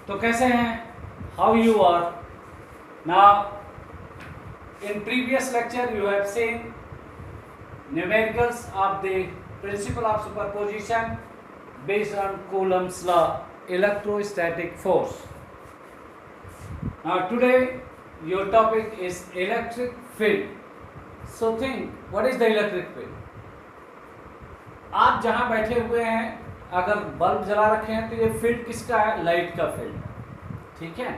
तो कैसे हैं? How you are? Now in previous lecture you have seen numericals of the principle of superposition based on Coulomb's law, electrostatic force. Now today your topic is electric field. So think, what is the electric field? आप जहां बैठे हुए हैं, अगर bulb जला रखे हैं तो ये फील्ड किसका है? लाइट का फील्ड, ठीक है.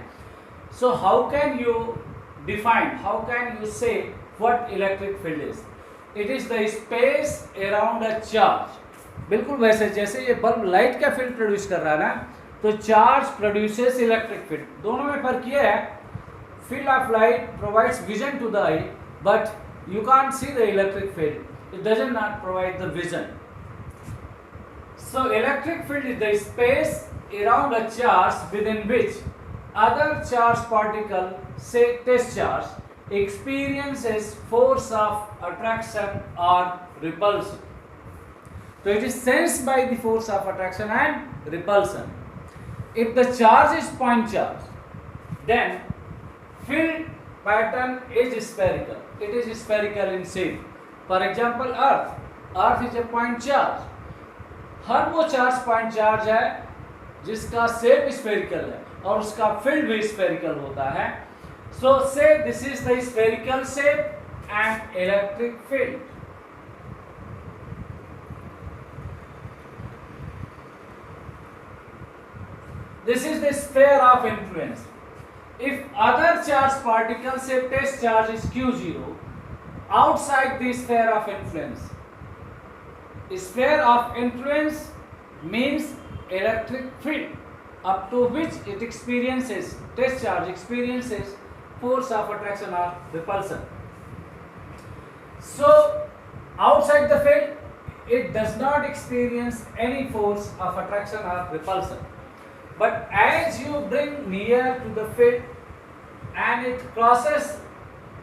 So how can you define, how can you say what electric field is? It is the space around a charge. बिल्कुल वैसे जैसे ये बल्ब लाइट का फील्ड प्रोड्यूस कर रहा है ना, तो चार्ज प्रोड्यूसेस इलेक्ट्रिक फील्ड. दोनों में फर्क ये है, field of light provides vision to the eye, but you can't see the electric field. It doesn't not provide the vision. So electric field is the space around a charge within which other charged particle, say test charge, experiences force of attraction or repulsion. So it is sensed by the force of attraction and repulsion. If the charge is point charge, then field pattern is spherical. It is spherical in shape. For example, Earth. Earth is a point charge. हर वो charge point charge है जिसका shape spherical है और उसका field भी spherical होता है. So say this is the spherical shape and electric field. This is the sphere of influence. If other charge particle say test charge is Q0 outside the sphere of influence. Sphere of influence means electric field up to which it experiences, test charge experiences force of attraction or repulsion. So outside the field it does not experience any force of attraction or repulsion, but as you bring near to the field and it crosses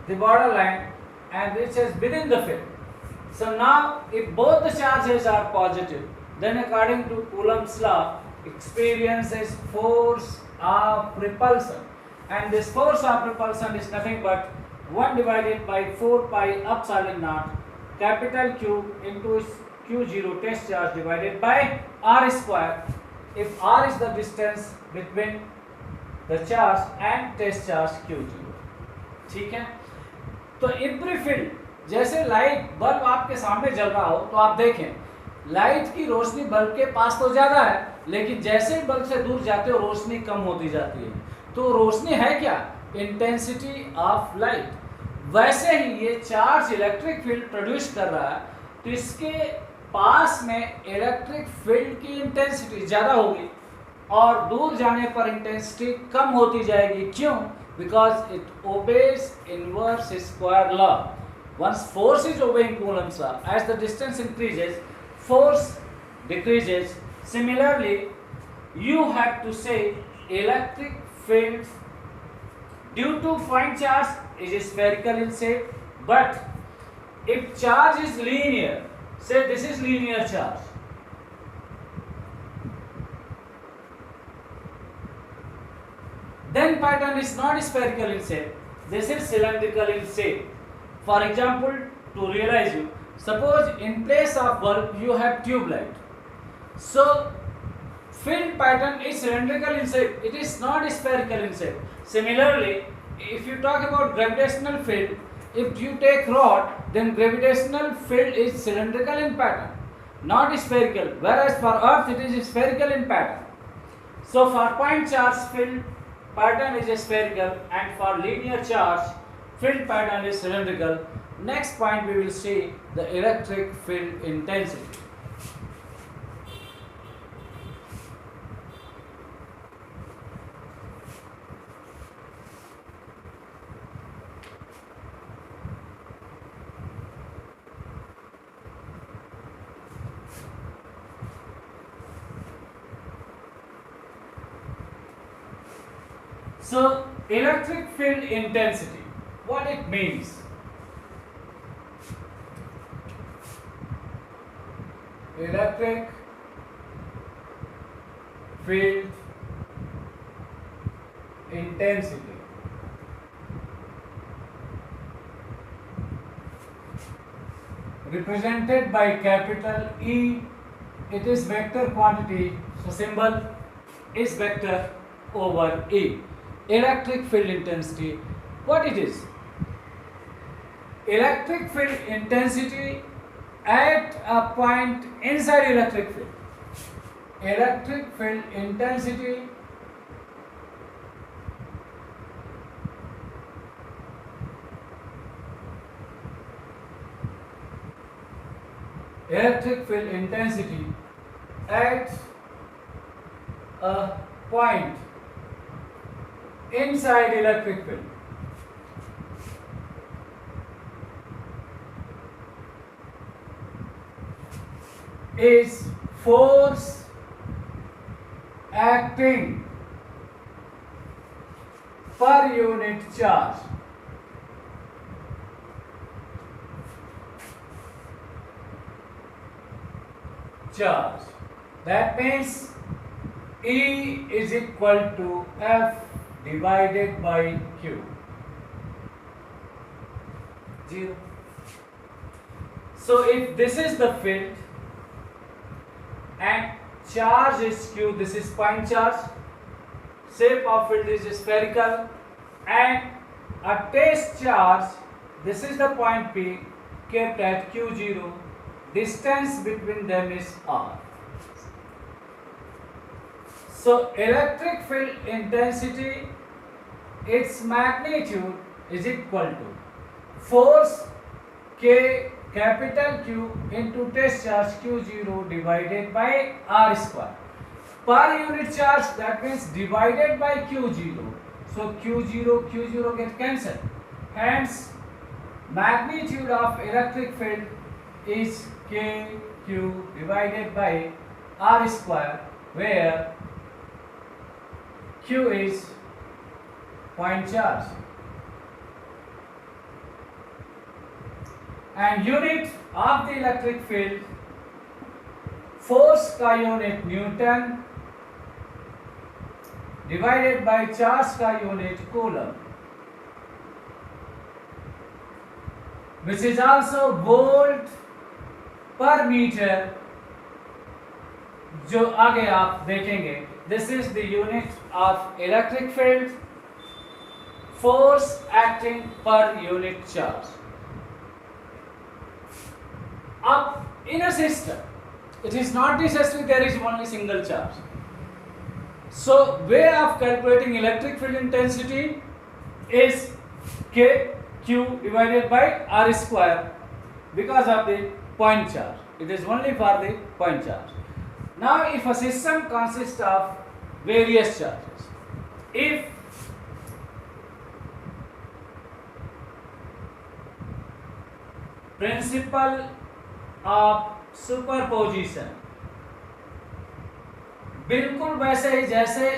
the borderline and reaches within the field. So now if both the charges are positive, then according to Coulomb's law experiences force of repulsion, and this force of repulsion is nothing but 1 divided by 4 pi epsilon naught capital Q into Q0 test charge divided by R square, if R is the distance between the charge and test charge Q0. ठीक है. तो every field, जैसे light bulb आपके सामने जल रहा हो तो आप देखें लाइट की रोशनी बल्ब के पास तो ज्यादा है, लेकिन जैसे ही बल्ब से दूर जाते हो रोशनी कम होती जाती है. तो रोशनी है क्या? Intensity of light. वैसे ही ये चार्ज इलेक्ट्रिक फील्ड प्रोड्यूस कर रहा है, तो इसके पास में इलेक्ट्रिक फील्ड की इंटेंसिटी ज्यादा होगी और दूर जाने पर इंटेंसिटी कम होती जाएगी. क्यों? Because it obeys inverse square law. Once force is obeying Coulomb's law, as the distance increases, force decreases. Similarly, you have to say electric field due to point charge is spherical in shape, but if charge is linear, say this is linear charge, then pattern is not spherical in shape, this is cylindrical in shape. For example, to realize you, suppose in place of bulb you have tube light. So field pattern is cylindrical in shape, it is not spherical in shape. Similarly, if you talk about gravitational field, if you take rod, then gravitational field is cylindrical in pattern, not spherical, whereas for earth it is spherical in pattern. So for point charge field pattern is spherical, and for linear charge field pattern is cylindrical. Next point we will see the electric field intensity. So electric field intensity, what it means? Electric field intensity. Represented by capital E, it is vector quantity, so symbol is vector over E. Electric field intensity, what it is? Electric field intensity at a point inside electric field. Electric field intensity at a point inside electric field is force acting per unit charge. That means E is equal to F divided by Q. 0. So if this is the field and charge is Q, this is point charge, shape of field is spherical, and a test charge, this is the point P, kept at Q0, distance between them is R. So electric field intensity, its magnitude is equal to force K capital Q into test charge Q0 divided by R square. Per unit charge, that means divided by Q0. So Q0 get cancelled. Hence, magnitude of electric field is KQ divided by R square, where Q is point charge. And unit of the electric field, force का unit Newton divided by charge का unit Coulomb, which is also volt per meter, जो आगे आप देखेंगे. This is the unit of electric field, force acting per unit charge. Up in a system, it is not necessary there is only single charge. So way of calculating electric field intensity is KQ divided by R square because of the point charge. It is only for the point charge. Now if a system consists of various charges, if principle of superposition बिल्कुल वैसे ही जैसे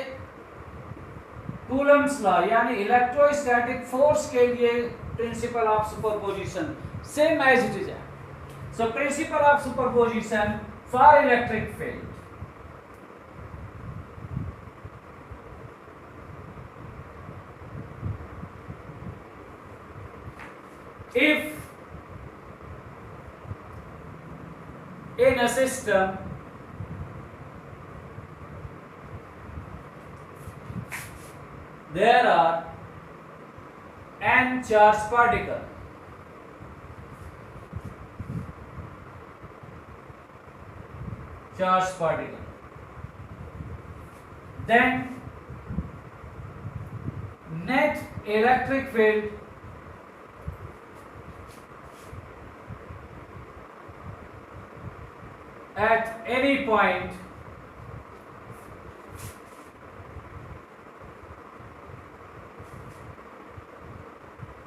Coulomb's law यानी electrostatic force के लिए principle of superposition same as it is. So principle of superposition for electric field, if in a system there are n charged particles, then net electric field at any point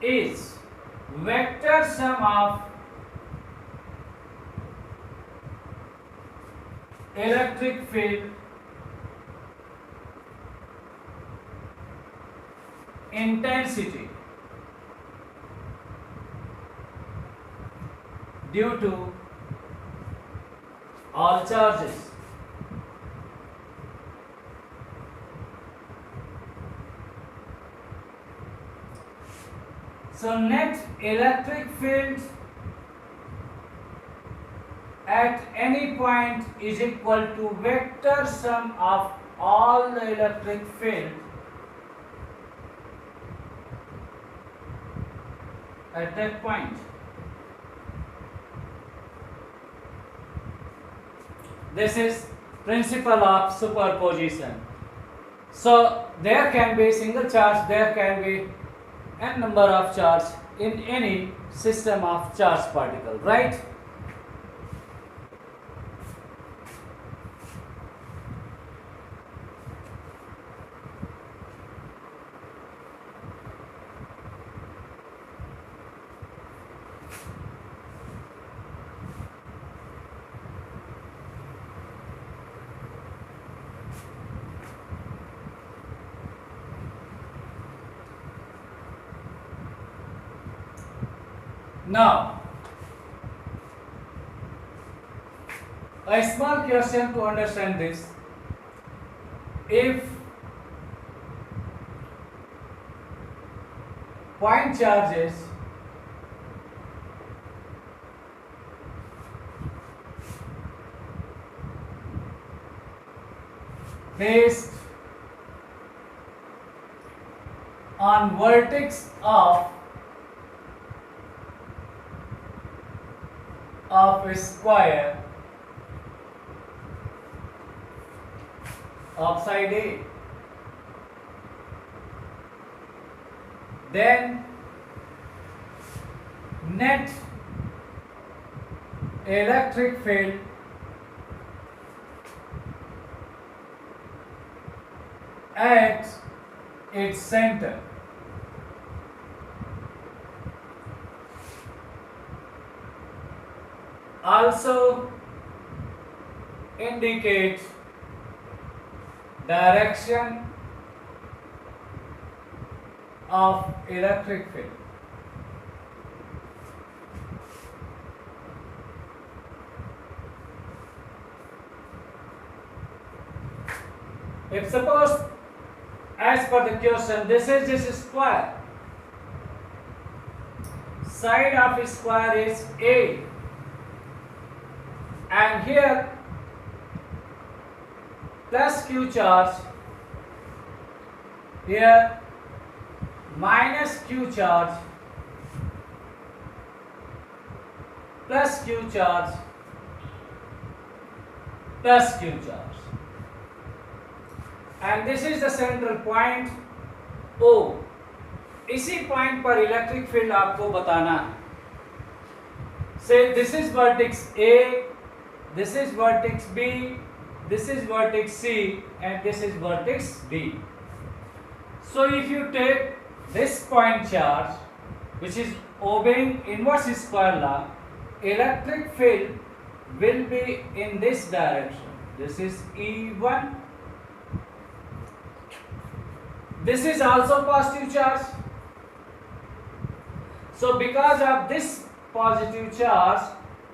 is vector sum of electric field intensity due to all charges. So net electric field at any point is equal to vector sum of all the electric field at that point. This is principle of superposition. So there can be single charge, there can be n number of charge in any system of charge particle, right? Now, a small question to understand this. If point charges based on vertex of a square of side A, then net electric field at its center also indicates direction of electric field. If suppose, as per the question, this is this square, side of square is A, and here plus Q charge, here minus Q charge, plus Q charge, plus Q charge, and this is the central point O. इसी point पर electric field आपको बताना है. Say this is vertex A, this is vertex B, this is vertex C, and this is vertex D. So if you take this point charge, which is obeying inverse square law, electric field will be in this direction. This is E1. This is also positive charge. So because of this positive charge,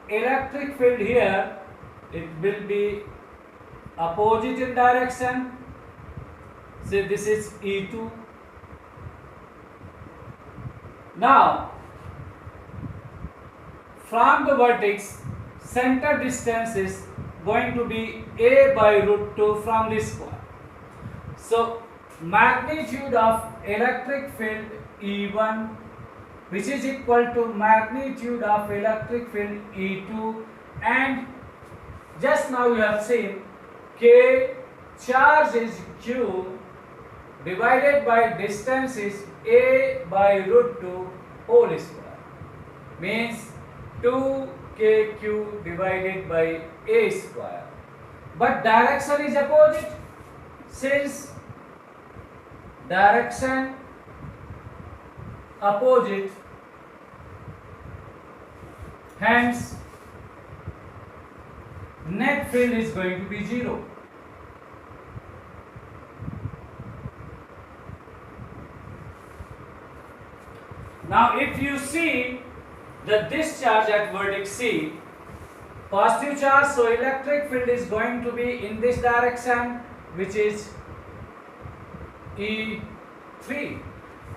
electric field here, it will be opposite in direction. Say this is E2. Now, from the vertex, center distance is going to be A by root 2 from this square. So, magnitude of electric field E1, which is equal to magnitude of electric field E2, and just now you have seen K charge is Q divided by distance is A by root 2 whole square, means 2KQ divided by A square. But direction is opposite. Since direction opposite, hence net field is going to be 0. Now if you see that this charge at vertex C, positive charge, so electric field is going to be in this direction, which is E3.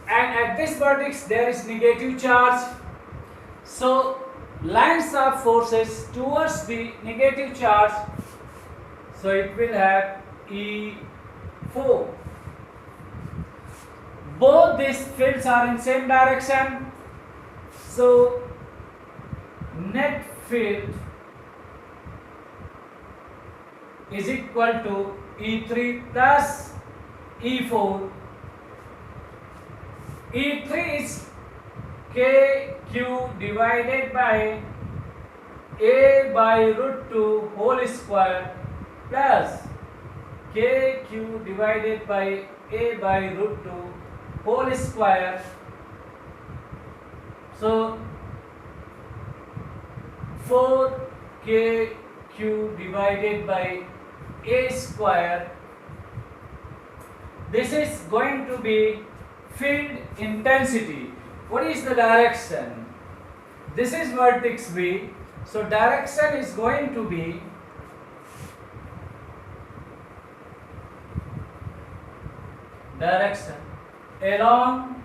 and at this vertex there is negative charge. So lines of forces towards the negative charge, so it will have E4. Both these fields are in same direction, so net field is equal to E3 plus E4. E3 is KQ divided by A by root 2 whole square plus KQ divided by A by root 2 whole square. So 4KQ divided by A square. This is going to be field intensity. What is the direction? This is vertex B. So direction is going to be direction along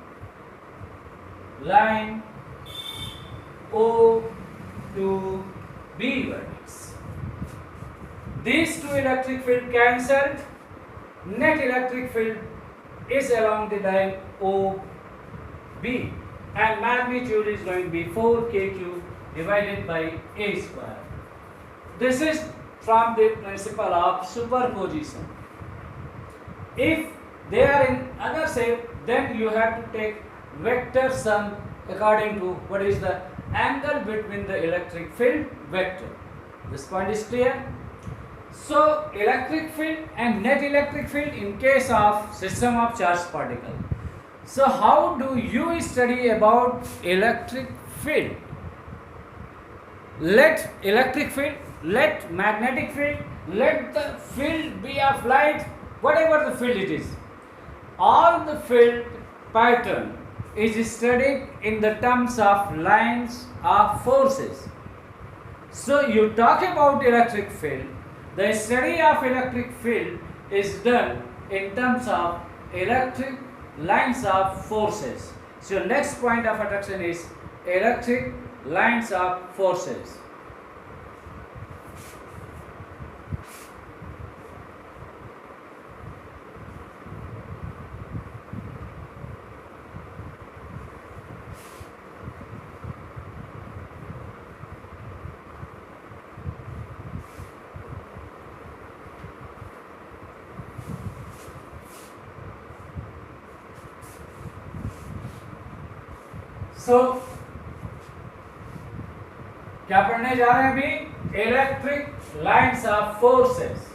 line O to B vertex. These two electric field cancelled. Net electric field is along the line OB, and magnitude is going to be 4KQ divided by A square. This is from the principle of superposition. If they are in other shape, then you have to take vector sum according to what is the angle between the electric field vector. This point is clear. So electric field and net electric field in case of system of charged particle. So how do you study about electric field? Let electric field, let magnetic field, let the field be of light, whatever the field it is. All the field pattern is studied in the terms of lines of forces. So you talk about electric field. The study of electric field is done in terms of electric lines of forces. So next point of attraction is electric lines of forces. सो क्या पढ़ने जा रहे हैं अभी? Electric lines of forces.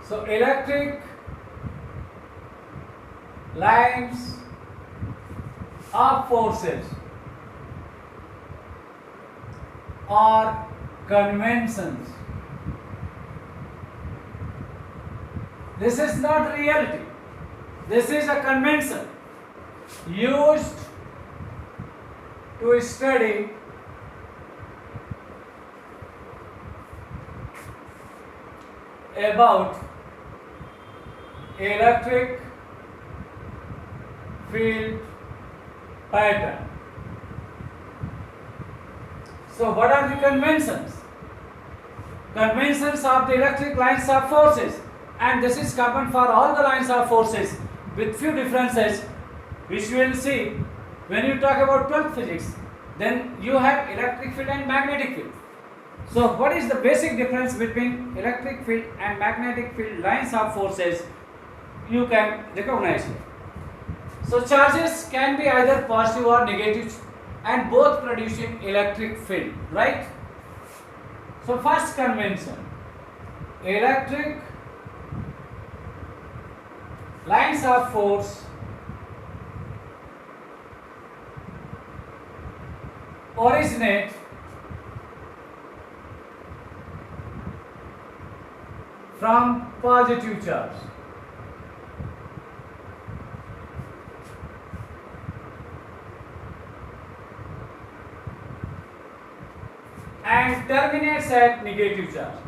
So electric lines of forces or conventions. This is not reality. This is a convention used to study about electric field pattern. So what are the conventions? Conventions of the electric lines of forces, and this is common for all the lines of forces with few differences which we will see when you talk about 12th physics. Then you have electric field and magnetic field. So what is the basic difference between electric field and magnetic field lines of forces? You can recognize it. So charges can be either positive or negative and both producing electric field, right? So first convention, electric lines of force originate from positive charge. And terminates at negative charge.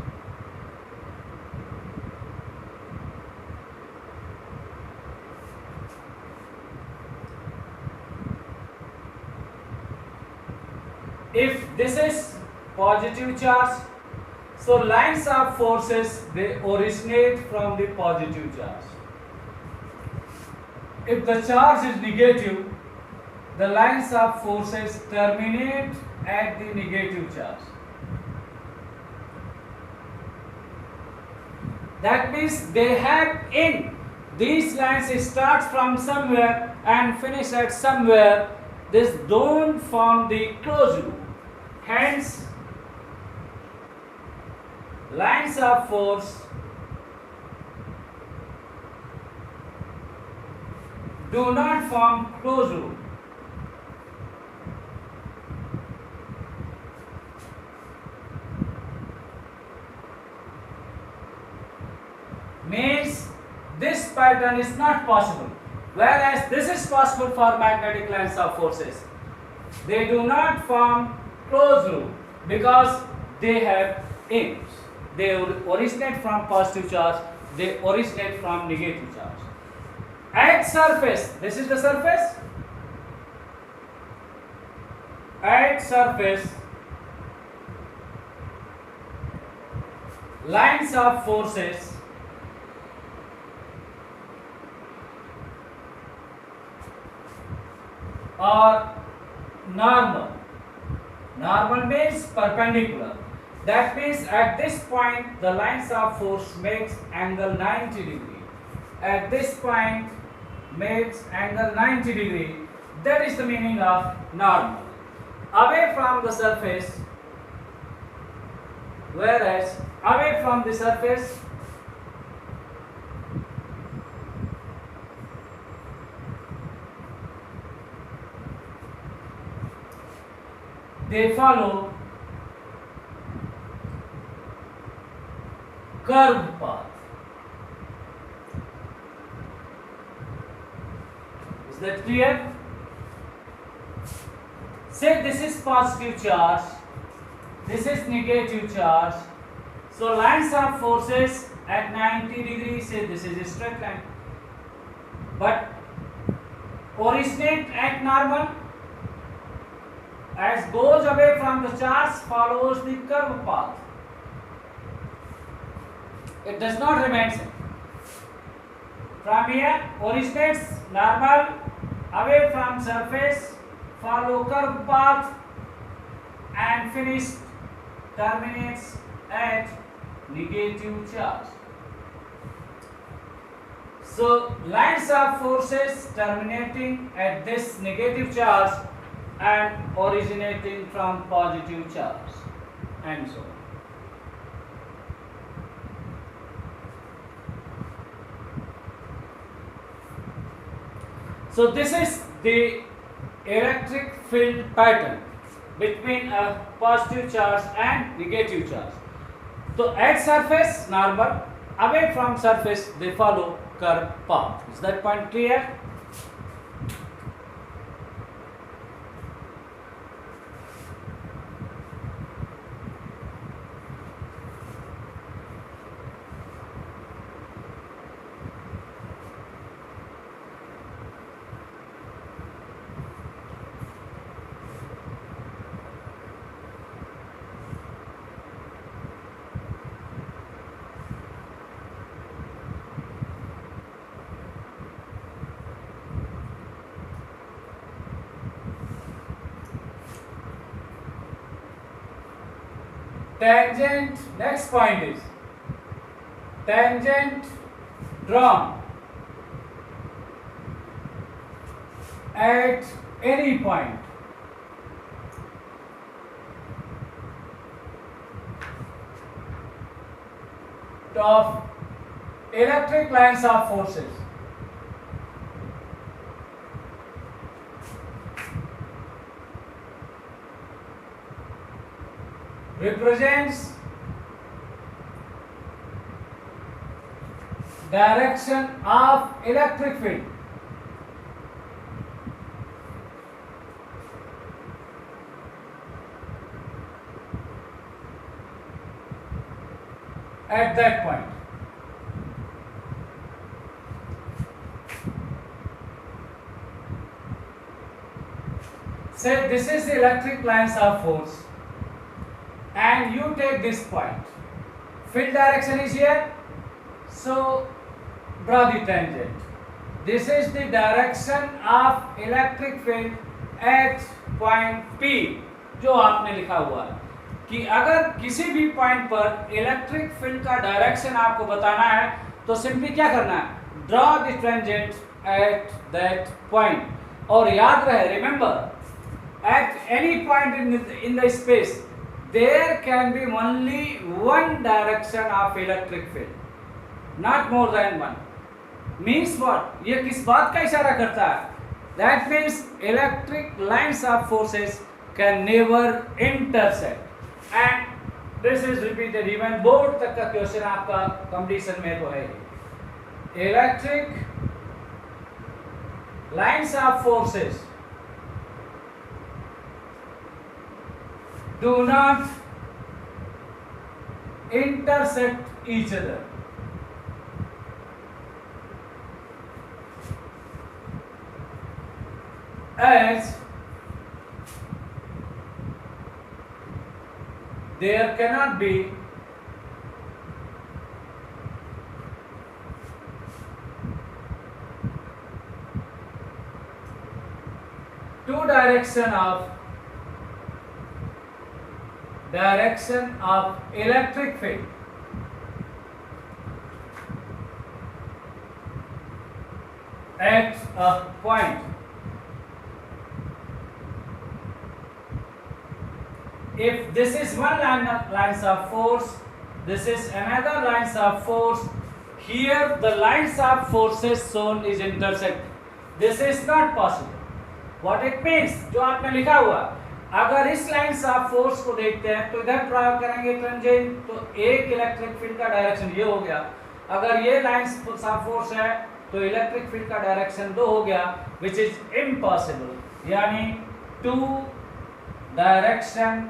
If this is positive charge, so lines of forces, they originate from the positive charge. If the charge is negative, the lines of forces terminate at the negative charge. That means they have in these lines start from somewhere and finish at somewhere. This don't form the closed loop. Hence, lines of force do not form closed loop. Means this pattern is not possible, whereas this is possible for magnetic lines of forces. They do not form closed loop because they have ends. They originate from positive charge, they originate from negative charge. At surface, this is the surface. At surface, lines of forces are normal. Normal means perpendicular. That means at this point the lines of force makes angle 90 degree. At this point makes angle 90 degree. That is the meaning of normal. Away from the surface, whereas away from the surface they follow curved path. Is that clear? Say this is positive charge, this is negative charge. So lines of forces at 90 degrees, say this is a straight line, but originate at normal. As goes away from the charge, follows the curved path. It does not remain same. From here, originates normal, away from surface, follow curved path, and finish terminates at negative charge. So, lines of forces terminating at this negative charge and originating from positive charge, and so on. So this is the electric field pattern between a positive charge and negative charge. So at surface normal, away from surface they follow curved path. Is that point clear? Tangent, next point is tangent drawn at any point of electric lines of forces. Represents direction of electric field. At that point. Say this is the electric lines of force and you take this point. Field direction is here, so draw the tangent. This is the direction of electric field at point P, जो आपने लिखा हुआ है कि अगर किसी भी point पर इलेक्ट्रिक फील्ड का डायरेक्शन आपको बताना है तो सिंपली क्या करना है, draw the tangent at that point. और याद रहे, remember at any point in the space there can be only one direction of electric field, not more than one. Means what? ये किस बात का इशारा करता है? That means electric lines of forces can never intersect. And this is repeated even board तक का question आपका कंपटीशन में तो है. Electric lines of forces do not intersect each other. As there cannot be two direction of electric field. At a point. If this is one lines of force, this is another lines of force. Here the lines of forces shown is intersect. This is not possible. What it means? जो आपने लिखा हुआ, अगर इस lines of force को देखते हैं तो इधर ड्रा करेंगे टेंजेंट, तो एक इलेक्ट्रिक फील्ड का डायरेक्शन ये हो गया. अगर ये लाइन्स ऑफ फोर्स है तो इलेक्ट्रिक फील्ड का डायरेक्शन दो हो गया, विच इज इम्पॉसिबल. यानी two direction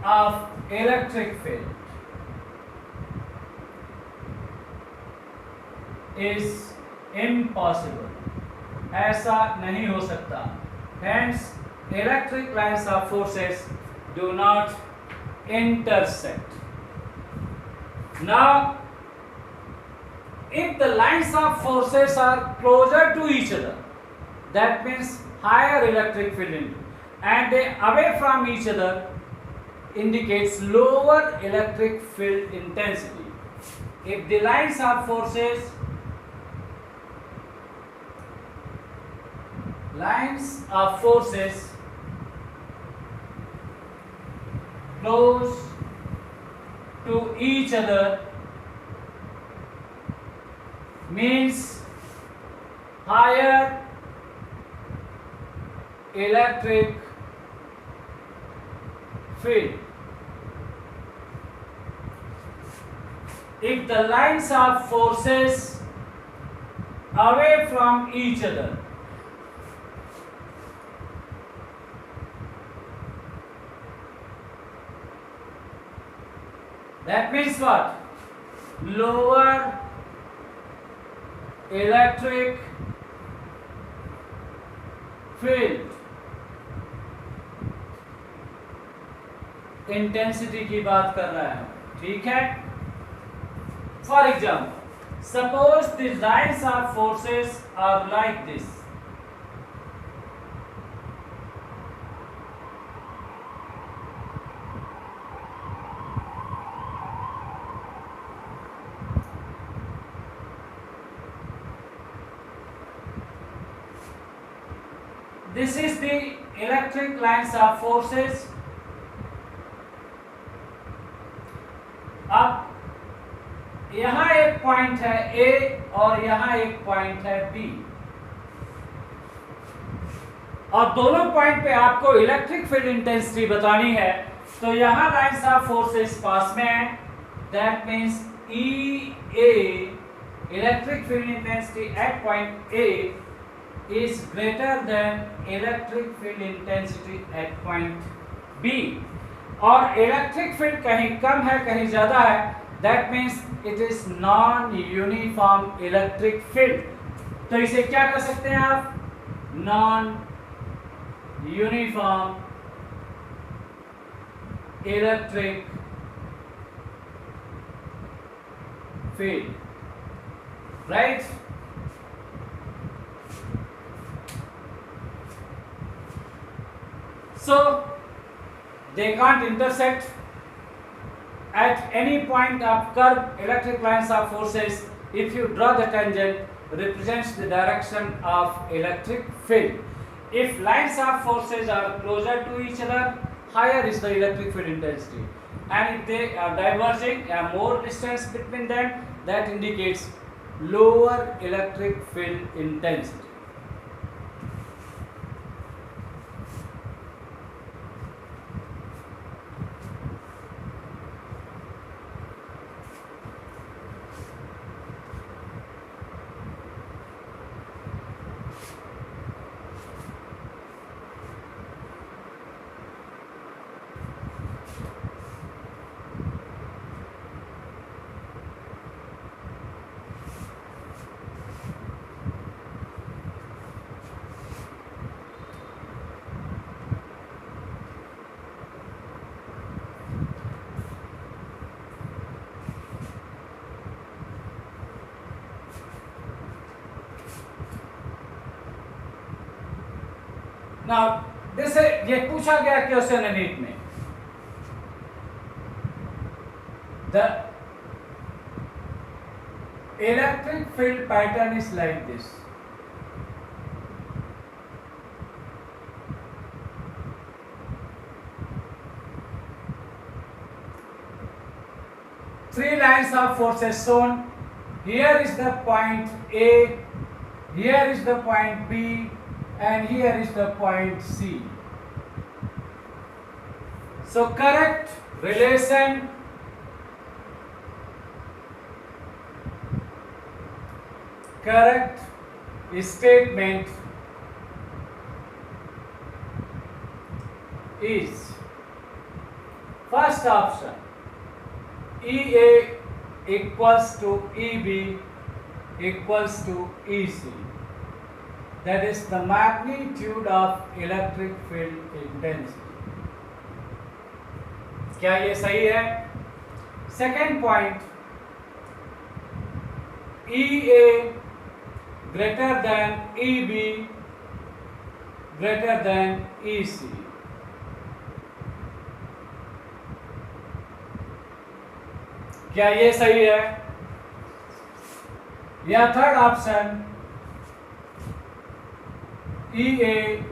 of electric field is impossible. ऐसा नहीं हो सकता. Hence, electric lines of forces do not intersect. Now, if the lines of forces are closer to each other, that means higher electric field, and they away from each other indicates lower electric field intensity. If the lines of forces close to each other means higher electric field. If the lines of forces away from each other, that means what? Lower electric field intensity की बात कर रहा है. ठीक है. For example, suppose the lines of forces are like this. This is the electric lines of forces. अब यहां एक पॉइंट है ए और यहां एक पॉइंट है बी, और दोनों पॉइंट पे आपको इलेक्ट्रिक फील्ड इंटेंसिटी बतानी है। तो यहां लाइंस ऑफ फोर्सेस पास में है, that means E A electric field intensity at point A is greater than electric field intensity at point B, और इलेक्ट्रिक फील्ड कहीं कम है कहीं ज्यादा है, that means it is non uniform electric field। तो इसे क्या कर सकते हैं आप, non uniform electric field, right? So they can't intersect at any point of curve. Electric lines of forces, if you draw the tangent, represents the direction of electric field. If lines of forces are closer to each other, higher is the electric field intensity, and if they are diverging, more distance between them, that indicates lower electric field intensity. Now, this ये पूछा गया question है NEET में, the electric field pattern is like this. Three lines of forces shown. Here is the point A, here is the point B, and here is the point C. So correct relation correct statement is first option, EA equals to EB equals to EC. That is the magnitude of electric field intensity. क्या ये सही है? Second point, EA greater than EB greater than EC. क्या ये सही है? या third option, EA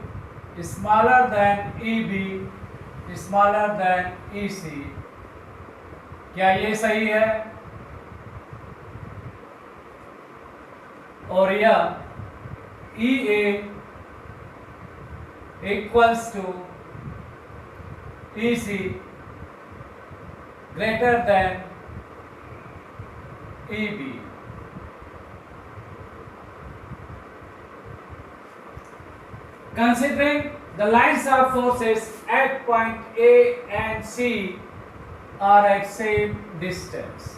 smaller than EB smaller than EC, क्या ये सही है? और यह EA equals to EC greater than EB. Considering the lines of forces at point A and C are at same distance,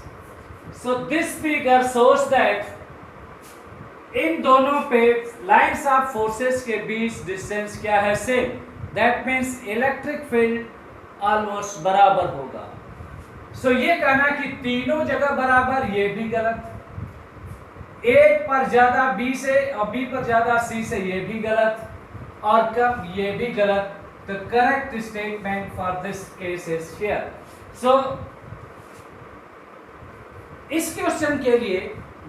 so this figure shows that इन दोनों पे lines of forces के बीच distance क्या है, same. That means electric field almost बराबर होगा। सो ये कहना कि तीनों जगह बराबर, ये भी गलत। ए पर ज्यादा बी से और बी पर ज्यादा सी से, ये भी गलत, और कम, ये भी गलत। The correct statement for this case is here. So इस क्वेश्चन के लिए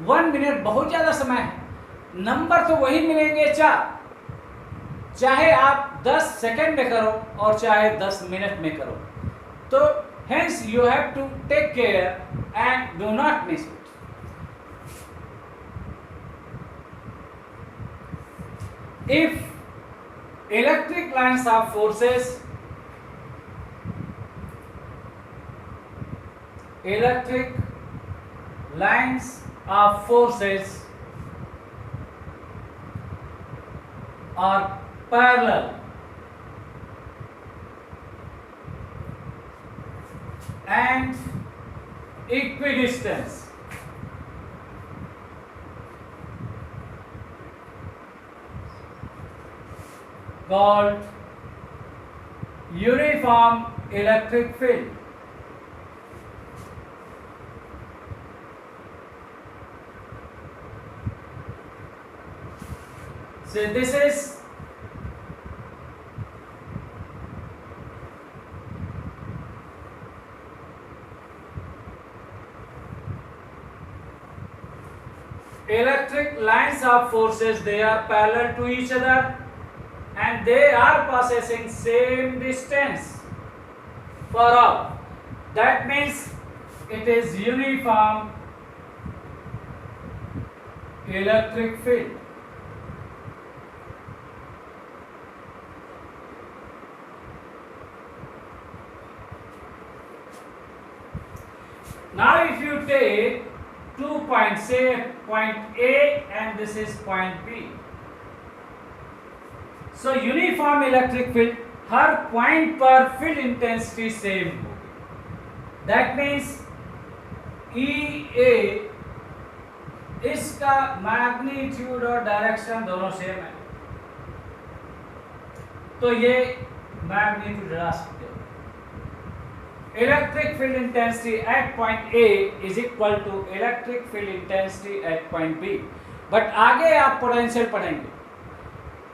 1 मिनट बहुत ज्यादा समय है। नंबर तो वही मिलेंगे 4, चाहे आप 10 सेकंड में करो और चाहे 10 मिनट में करो। तो Hence you have to take care and do not miss it. If electric lines of forces are parallel and equidistant, called uniform electric field. So this is electric lines of forces, they are parallel to each other and they are possessing same distance for all. That means it is uniform electric field. Now if you take 2 points, say point A and this is point B. So uniform electric field, her point पर field intensity same होगी. That means EA इसका magnitude और direction दोनों same है. तो ये magnitude हटा सकते हो. Electric field intensity at point A is equal to electric field intensity at point B. But आगे आप पोटेंशियल पढ़ेंगे.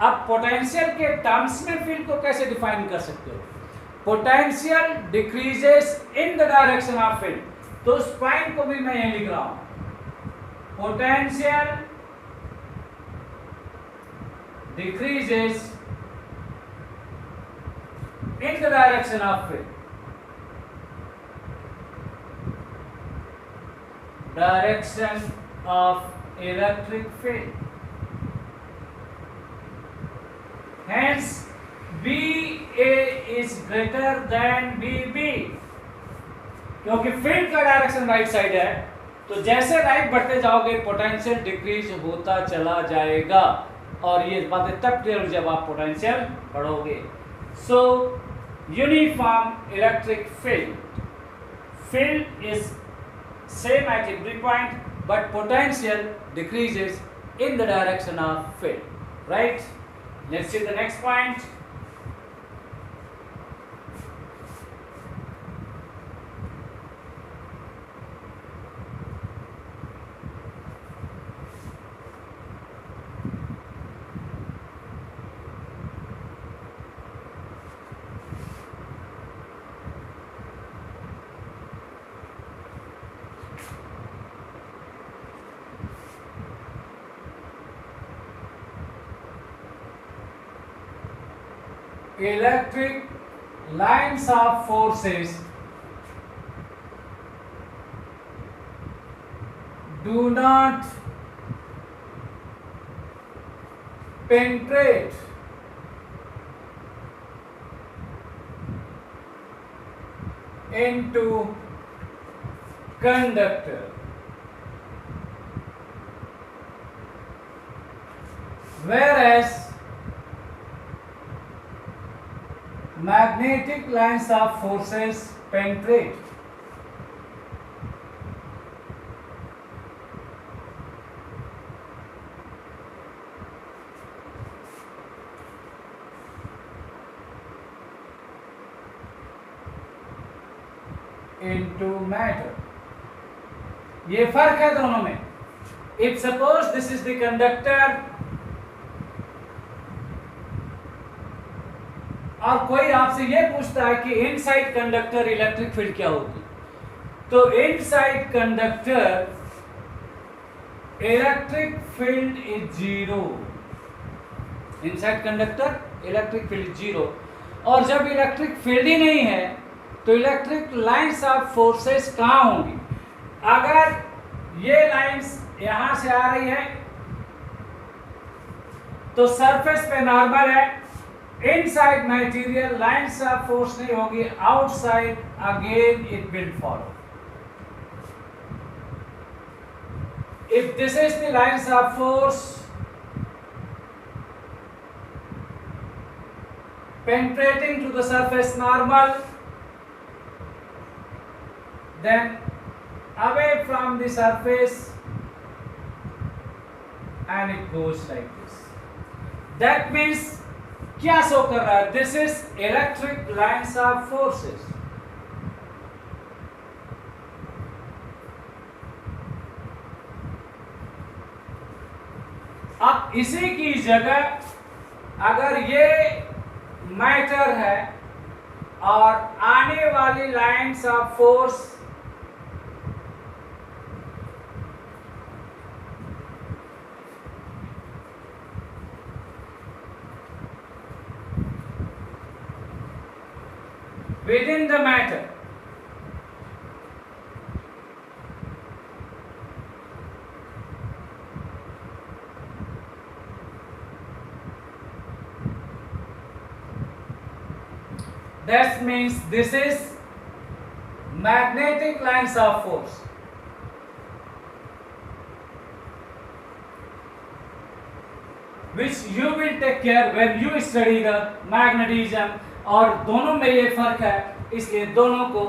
अब पोटेंशियल के टर्म्स में फील्ड को कैसे डिफाइन कर सकते हो? Potential decreases in the direction of field. तो उस पॉइंट को भी मैं यहीं लिख रहा हूं. Potential decreases in the direction of field. Direction of electric field. Hence, BA is greater than BB. क्योंकि फील्ड का डायरेक्शन राइट साइड है, तो जैसे राइट बढ़ते जाओगे पोटेंशियल डिक्रीज होता चला जाएगा. और ये बातें तब क्लियर जब आप पोटेंशियल बढ़ोगे. सो uniform electric field is same at every point, but potential decreases in the direction of field. Right? Let's see the next point. Electric lines of forces do not penetrate into conductor, whereas magnetic lines of forces penetrate into matter. ये फर्क है दोनों में. If suppose this is the conductor और कोई आपसे ये पूछता है कि इनसाइड कंडक्टर इलेक्ट्रिक फील्ड क्या होगी, तो inside conductor electric field is zero. Inside conductor electric field zero. और जब इलेक्ट्रिक फील्ड ही नहीं है तो इलेक्ट्रिक लाइंस ऑफ फोर्सेस कहाँ होंगी? अगर ये लाइंस यहां से आ रही है तो सरफेस पे नॉर्मल है, inside material lines of force नहीं होगी, outside again it will follow. If this is the lines of force penetrating to the surface normal, then away from the surface and it goes like this. That means क्या show कर रहा है? This is electric lines of forces. अब इसी की जगह अगर ये मैटर है और आने वाली lines of force with in the matter, that means this is magnetic lines of force. Which you will take care when you study the magnetism. और दोनों में ये फर्क है, इसलिए दोनों को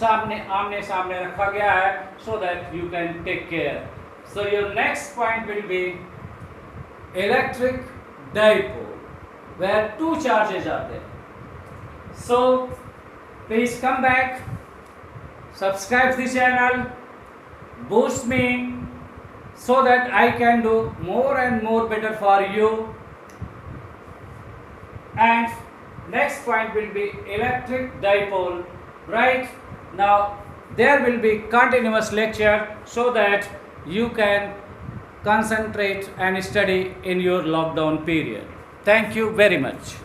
आमने सामने रखा गया है so that you can take care. So your next point will be electric dipole where two charges are there. So please come back, subscribe the channel, boost me so that I can do more and more better for you. And next point will be electric dipole. Right now there will be continuous lecture so that you can concentrate and study in your lockdown period. Thank you very much.